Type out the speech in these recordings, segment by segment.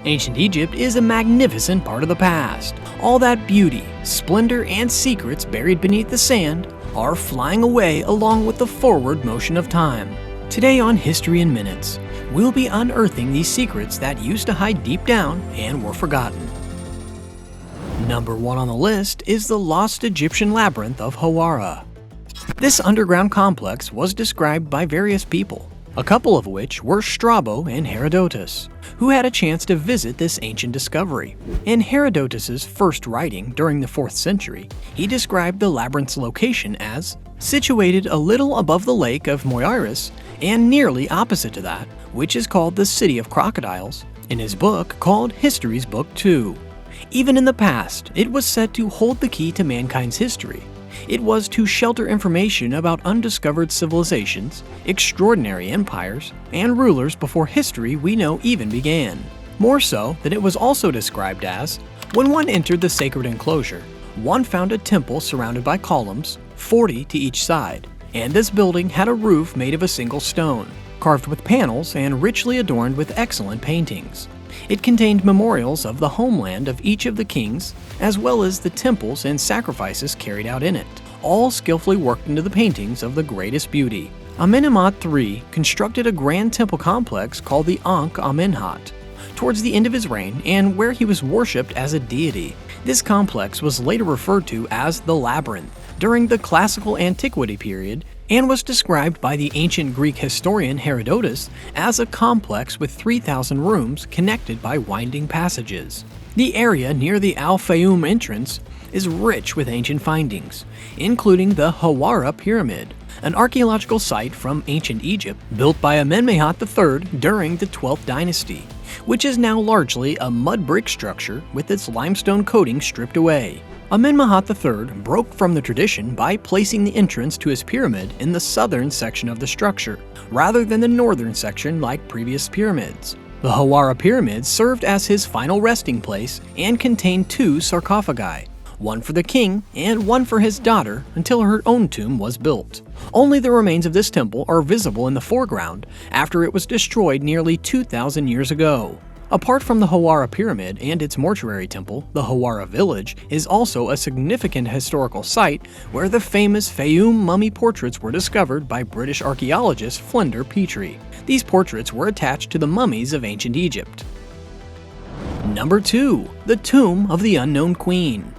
Ancient Egypt is a magnificent part of the past. All that beauty, splendor, and secrets buried beneath the sand are flying away along with the forward motion of time. Today on History in Minutes, we'll be unearthing these secrets that used to hide deep down and were forgotten. Number 1 on the list is the lost Egyptian labyrinth of HAWARA. This underground complex was described by various people, a couple of which were Strabo and Herodotus, who had a chance to visit this ancient discovery. In Herodotus's first writing during the 4th century, he described the labyrinth's location as situated a little above the lake of Moiris and nearly opposite to that, which is called the City of Crocodiles, in his book called History's Book 2. Even in the past, it was said to hold the key to mankind's history. It was to shelter information about undiscovered civilizations, extraordinary empires, and rulers before history we know even began. More so that it was also described as, when one entered the sacred enclosure, one found a temple surrounded by columns, 40 to each side, and this building had a roof made of a single stone, carved with panels and richly adorned with excellent paintings. It contained memorials of the homeland of each of the kings, as well as the temples and sacrifices carried out in it, all skillfully worked into the paintings of the greatest beauty. Amenemhat III constructed a grand temple complex called the Ankh-Amenemhat towards the end of his reign and where he was worshipped as a deity. This complex was later referred to as the Labyrinth during the classical antiquity period and was described by the ancient Greek historian Herodotus as a complex with 3,000 rooms connected by winding passages. The area near the Al-Fayoum entrance is rich with ancient findings, including the HAWARA Pyramid, an archaeological site from ancient Egypt built by Amenemhat III during the 12th dynasty, which is now largely a mud brick structure with its limestone coating stripped away. Amenemhat III broke from the tradition by placing the entrance to his pyramid in the southern section of the structure, rather than the northern section like previous pyramids. The HAWARA Pyramid served as his final resting place and contained 2 sarcophagi, one for the king and one for his daughter until her own tomb was built. Only the remains of this temple are visible in the foreground after it was destroyed nearly 2,000 years ago. Apart from the HAWARA Pyramid and its mortuary temple, the HAWARA Village is also a significant historical site where the famous Fayoum mummy portraits were discovered by British archaeologist Flinders Petrie. These portraits were attached to the mummies of ancient Egypt. Number 2. The Tomb of the Unknown Queen.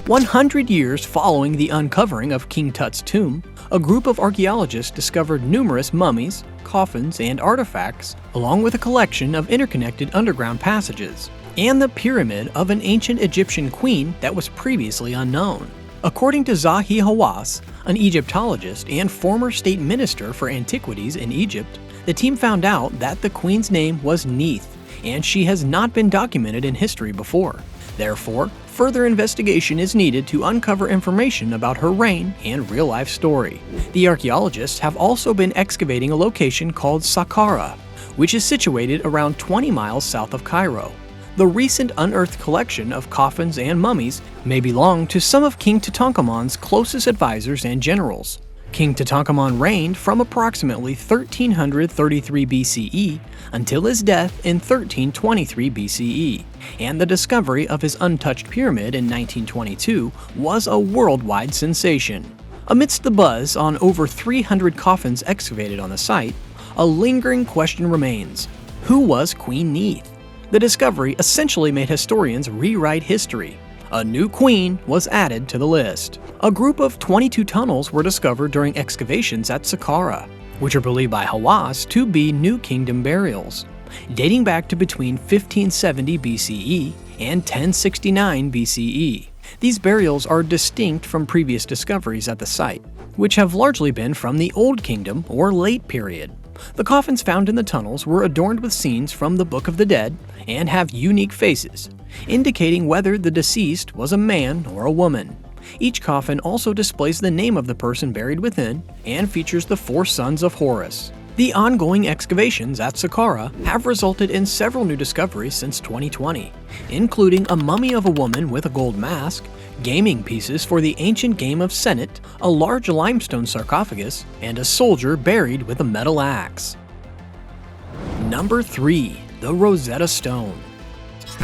100 years following the uncovering of King Tut's tomb, a group of archaeologists discovered numerous mummies, coffins, and artifacts, along with a collection of interconnected underground passages, and the pyramid of an ancient Egyptian queen that was previously unknown. According to Zahi Hawass, an Egyptologist and former state minister for antiquities in Egypt, the team found out that the queen's name was Neith, and she has not been documented in history before. Therefore, further investigation is needed to uncover information about her reign and real-life story. The archaeologists have also been excavating a location called Saqqara, which is situated around 20 miles south of Cairo. The recent unearthed collection of coffins and mummies may belong to some of King Tutankhamun's closest advisors and generals. King Tutankhamun reigned from approximately 1333 BCE until his death in 1323 BCE, and the discovery of his untouched pyramid in 1922 was a worldwide sensation. Amidst the buzz on over 300 coffins excavated on the site, a lingering question remains: who was Queen Neith? The discovery essentially made historians rewrite history. A new queen was added to the list. A group of 22 tunnels were discovered during excavations at Saqqara, which are believed by Hawass to be New Kingdom burials, dating back to between 1570 BCE and 1069 BCE. These burials are distinct from previous discoveries at the site, which have largely been from the Old Kingdom or Late Period. The coffins found in the tunnels were adorned with scenes from the Book of the Dead and have unique faces, indicating whether the deceased was a man or a woman. Each coffin also displays the name of the person buried within and features the 4 sons of Horus. The ongoing excavations at Saqqara have resulted in several new discoveries since 2020, including a mummy of a woman with a gold mask, gaming pieces for the ancient game of Senet, a large limestone sarcophagus, and a soldier buried with a metal axe. Number 3. the Rosetta Stone.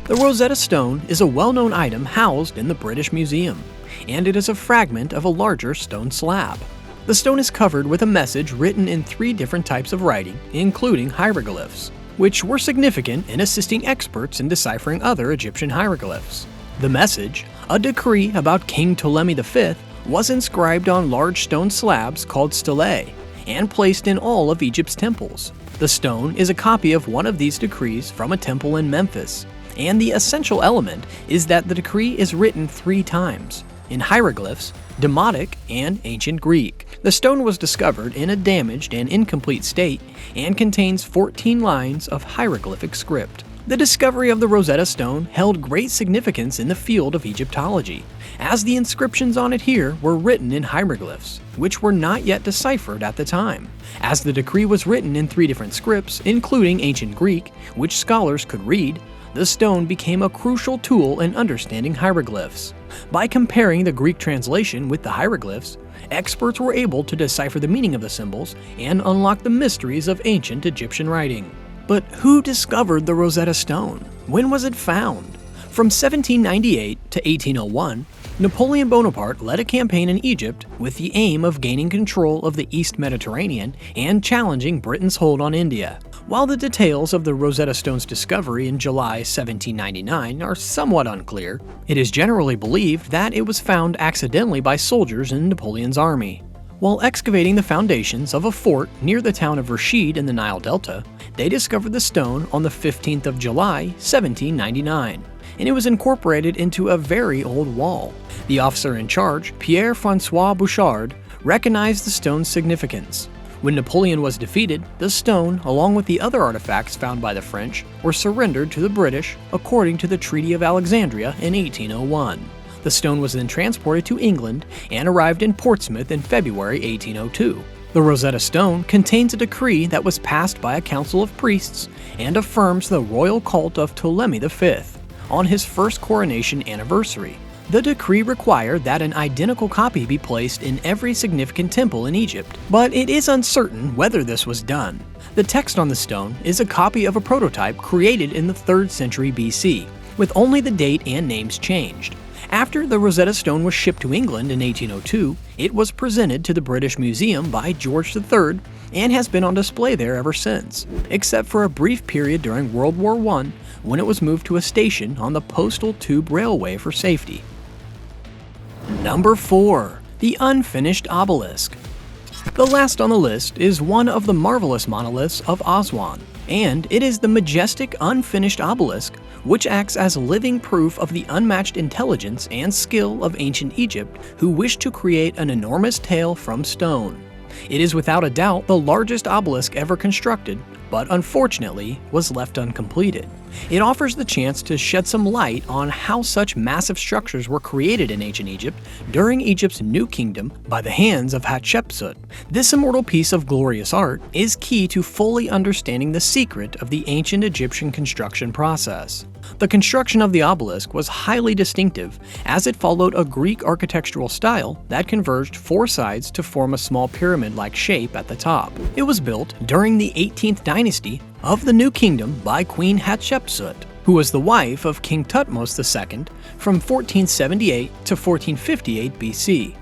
The Rosetta Stone is a well-known item housed in the British Museum, and it is a fragment of a larger stone slab. The stone is covered with a message written in 3 different types of writing, including hieroglyphs, which were significant in assisting experts in deciphering other Egyptian hieroglyphs. The message, a decree about King Ptolemy V, was inscribed on large stone slabs called stelae and placed in all of Egypt's temples. The stone is a copy of one of these decrees from a temple in Memphis, and the essential element is that the decree is written 3 times, in hieroglyphs, Demotic, and Ancient Greek. The stone was discovered in a damaged and incomplete state and contains 14 lines of hieroglyphic script. The discovery of the Rosetta Stone held great significance in the field of Egyptology, as the inscriptions on it here were written in hieroglyphs, which were not yet deciphered at the time. As the decree was written in 3 different scripts, including Ancient Greek, which scholars could read, the stone became a crucial tool in understanding hieroglyphs. By comparing the Greek translation with the hieroglyphs, experts were able to decipher the meaning of the symbols and unlock the mysteries of ancient Egyptian writing. But who discovered the Rosetta Stone? When was it found? From 1798 to 1801, Napoleon Bonaparte led a campaign in Egypt with the aim of gaining control of the East Mediterranean and challenging Britain's hold on India. While the details of the Rosetta Stone's discovery in July 1799 are somewhat unclear, it is generally believed that it was found accidentally by soldiers in Napoleon's army. While excavating the foundations of a fort near the town of Rashid in the Nile Delta, they discovered the stone on the 15th of July, 1799, and it was incorporated into a very old wall. The officer in charge, Pierre-François Bouchard, recognized the stone's significance. When Napoleon was defeated, the stone, along with the other artifacts found by the French, were surrendered to the British according to the Treaty of Alexandria in 1801. The stone was then transported to England and arrived in Portsmouth in February 1802. The Rosetta Stone contains a decree that was passed by a council of priests and affirms the royal cult of Ptolemy V on his first coronation anniversary. The decree required that an identical copy be placed in every significant temple in Egypt, but it is uncertain whether this was done. The text on the stone is a copy of a prototype created in the 3rd century BC, with only the date and names changed. After the Rosetta Stone was shipped to England in 1802, it was presented to the British Museum by George III and has been on display there ever since, except for a brief period during World War I when it was moved to a station on the Postal Tube Railway for safety. Number 4. The Unfinished Obelisk. The last on the list is one of the marvelous monoliths of Aswan, and it is the majestic unfinished obelisk, which acts as living proof of the unmatched intelligence and skill of ancient Egypt, who wished to create an enormous tale from stone. It is without a doubt the largest obelisk ever constructed, but unfortunately was left uncompleted. It offers the chance to shed some light on how such massive structures were created in ancient Egypt during Egypt's New Kingdom by the hands of Hatshepsut. This immortal piece of glorious art is key to fully understanding the secret of the ancient Egyptian construction process. The construction of the obelisk was highly distinctive, as it followed a Greek architectural style that converged 4 sides to form a small pyramid-like shape at the top. It was built during the 18th dynasty of the New Kingdom by Queen Hatshepsut, who was the wife of King Thutmose II from 1478 to 1458 BC.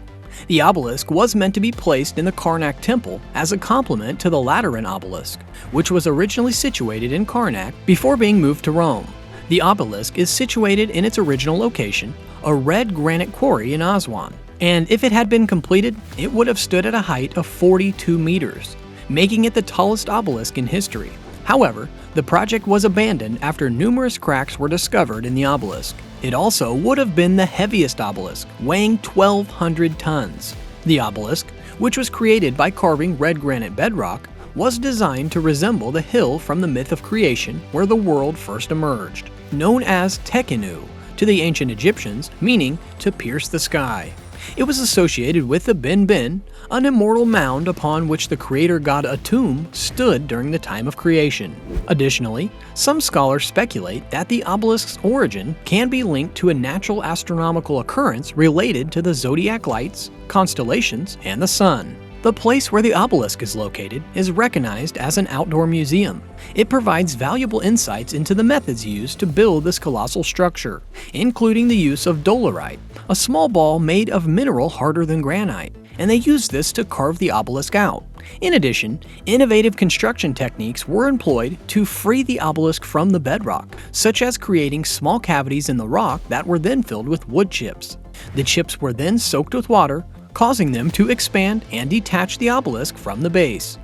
The obelisk was meant to be placed in the Karnak Temple as a complement to the Lateran obelisk, which was originally situated in Karnak before being moved to Rome. The obelisk is situated in its original location, a red granite quarry in Aswan, and if it had been completed, it would have stood at a height of 42 meters, making it the tallest obelisk in history. However, the project was abandoned after numerous cracks were discovered in the obelisk. It also would have been the heaviest obelisk, weighing 1,200 tons. The obelisk, which was created by carving red granite bedrock, was designed to resemble the hill from the myth of creation where the world first emerged, known as Tekenu to the ancient Egyptians, meaning to pierce the sky. It was associated with the Bin Bin, an immortal mound upon which the creator god Atum stood during the time of creation. Additionally, some scholars speculate that the obelisk's origin can be linked to a natural astronomical occurrence related to the zodiac lights, constellations, and the sun. The place where the obelisk is located is recognized as an outdoor museum. It provides valuable insights into the methods used to build this colossal structure, including the use of dolerite, a small ball made of mineral harder than granite, and they used this to carve the obelisk out. In addition, innovative construction techniques were employed to free the obelisk from the bedrock, such as creating small cavities in the rock that were then filled with wood chips. The chips were then soaked with water, causing them to expand and detach the obelisk from the base.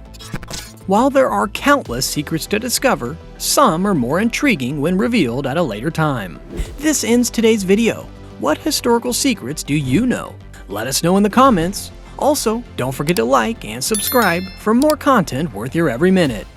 While there are countless secrets to discover, some are more intriguing when revealed at a later time. This ends today's video. What historical secrets do you know? Let us know in the comments. Also, don't forget to like and subscribe for more content worth your every minute.